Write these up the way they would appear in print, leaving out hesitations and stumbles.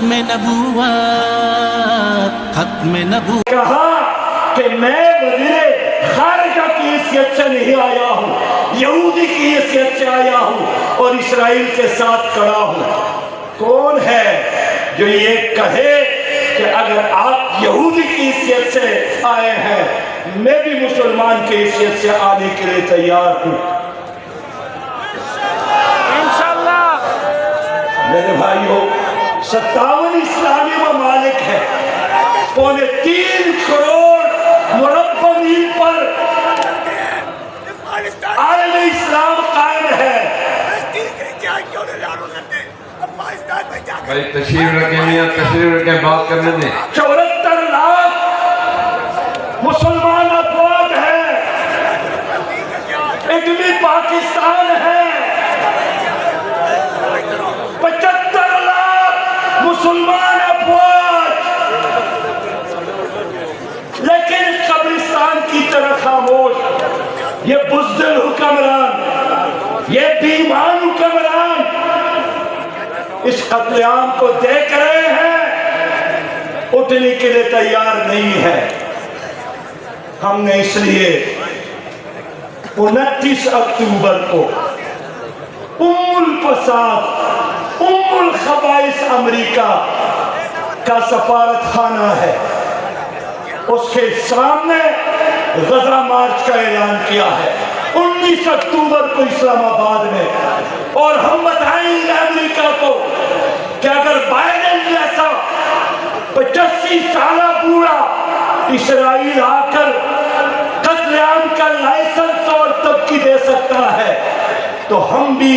ختم نبوت ختم نبوت کہا کہ میں وزیر خارجہ کی حیثیت سے نہیں آیا ہوں، یہودی کی حیثیت سے آیا ہوں اور اسرائیل کے ساتھ کھڑا ہوں۔ کون ہے جو یہ کہے کہ اگر آپ یہودی کی حیثیت سے آئے ہیں میں بھی مسلمان کی حیثیت سے آنے کے لیے تیار ہوں؟ میرے بھائیوں 57 اسلامی ممالک ہیں، 3.25 کروڑ مربع میل پر عالم اسلام قائم ہے۔ بھائی تشریف رکھیں میاں، تشریف رکھیں، بات کرنے دیں۔ 74 لاکھ مسلمان افراد ہیں، اٹلی پاکستان ہے، 75 لاکھ مسلمان افراد، لیکن قبرستان کی طرح خاموش۔ یہ بزدل حکمران، یہ بیمان حکمران اس قتل عام کو دیکھ رہے ہیں، اٹھنے کے لیے تیار نہیں ہے۔ ہم نے اس لیے 29 اکتوبر کو الفساد الخبائث امریکہ کا سفارت خانہ ہے، اس کے سامنے غزہ مارچ کا اعلان کیا ہے 19 اکتوبر کو اسلام آباد میں، اور ہم بتائیں گے امریکہ کو کہ اگر بائیڈن جیسا 85 سالہ بوڑھا اسرائیل آ کر قتل عام کا لائسنس اور تبکی دے سکتا ہے تو ہم بھی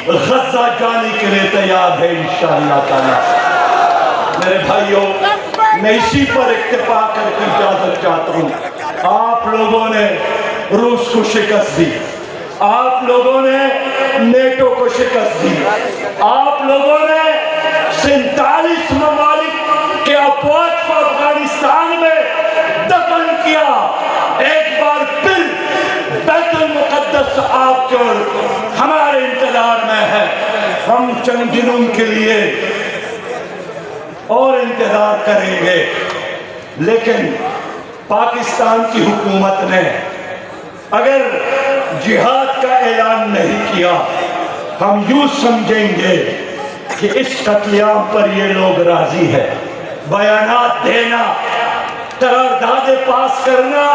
غزہ جانے کے لیے تیار ہیں انشاءاللہ تعالی۔ میرے بھائیوں میں اسی پر اکتفا کر کے اجازت چاہتا ہوں۔ آپ لوگوں نے روس کو شکست دی، آپ لوگوں نے نیٹو کو شکست دی، آپ لوگوں نے 47 ممالک کے افواج کو افغانستان میں دفن کیا۔ ایک بار پھر بیت المقدس آپ کے اور ہمارے انتظار میں ہے۔ ہم چند دنوں کے لیے اور انتظار کریں گے، لیکن پاکستان کی حکومت نے اگر جہاد کا اعلان نہیں کیا ہم یوں سمجھیں گے کہ اس قتل عام پر یہ لوگ راضی ہے۔ بیانات دینا، قراردادیں پاس کرنا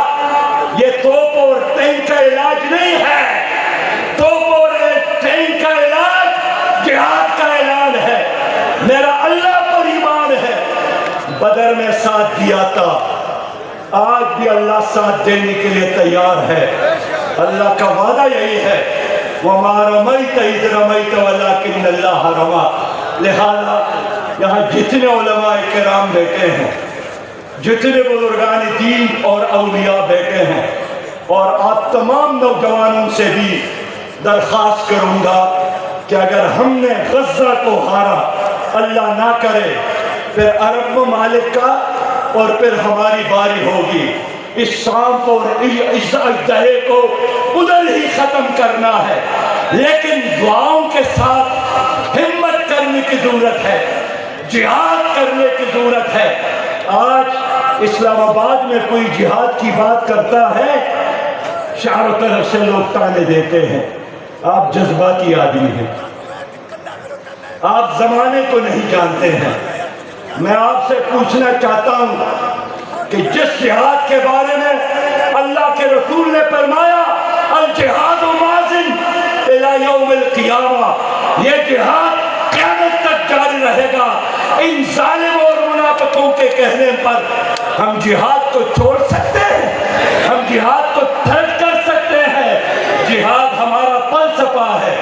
یہ توپ اور ٹینک کا علاج نہیں ہے۔ توپ اور ٹینک کا علاج جہاد کا اعلان ہے۔ میرا اللہ پر ایمان ہے، بدر میں ساتھ دیا تھا، آج بھی اللہ ساتھ دینے کے لیے تیار ہے۔ اللہ کا وعدہ یہی ہے وَمَا رَمَيْتَ إِذْ رَمَيْتَ وَلَكِنَّ اللَّهَ رَمَى۔ لہذا یہاں جتنے علماء کرام بیٹھے ہیں، جتنے بزرگان دین اور اولیاء بیٹھے ہیں، اور آپ تمام نوجوانوں سے بھی درخواست کروں گا کہ اگر ہم نے غزہ کو ہارا، اللہ نہ کرے پھر عرب ممالک کا اور پھر ہماری باری ہوگی، اس سانپ اور اس اژدہے کو ادھر ہی ختم کرنا ہے۔ لیکن دعاؤں کے ساتھ ہمت کرنے کی ضرورت ہے، جہاد کرنے کی ضرورت ہے۔ آج اسلام آباد میں کوئی جہاد کی بات کرتا ہے، چاروں طرف سے لوگ تانے دیتے ہیں۔ آپ جذباتی آدمی ہیں، آپ زمانے کو نہیں جانتے ہیں۔ میں آپ سے پوچھنا چاہتا ہوں کہ جس جہاد کے بارے میں اللہ کے رسول نے فرمایا الجہاد ماضٍ الی یوم القیامہ، یہ جہاد قیامت تک جاری رہے گا۔ ان ظالم اور منافقوں کے کہنے پر ہم جہاد کو چھوڑ سکتے ہیں؟ ہم جہاد کو ترک کر سکتے ہیں؟ جہاد ہمارا فلسفہ ہے،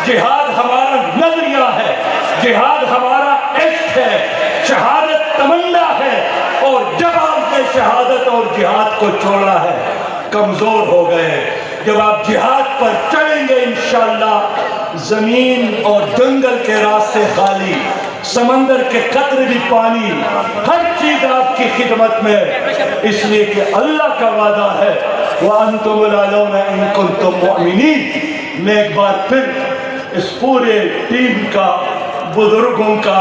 جہاد ہمارا نظریہ ہے، جہاد ہمارا عشق ہے، شہادت تمنا ہے، اور جب آپ نے شہادت اور جہاد کو چھوڑا ہے کمزور ہو گئے۔ جب آپ جہاد پر چلیں گے انشاءاللہ زمین اور جنگل کے راستے خالی، سمندر کے قطرے بھی پانی، ہر چیز آپ کی خدمت میں، اس لیے کہ اللہ کا وعدہ ہے وَأَنْتُمُ الْأَعْلَوْنَ إِن كُنتُم مُؤْمِنِينَ۔ میں ایک بار پھر اس پورے ٹیم کا، بزرگوں کا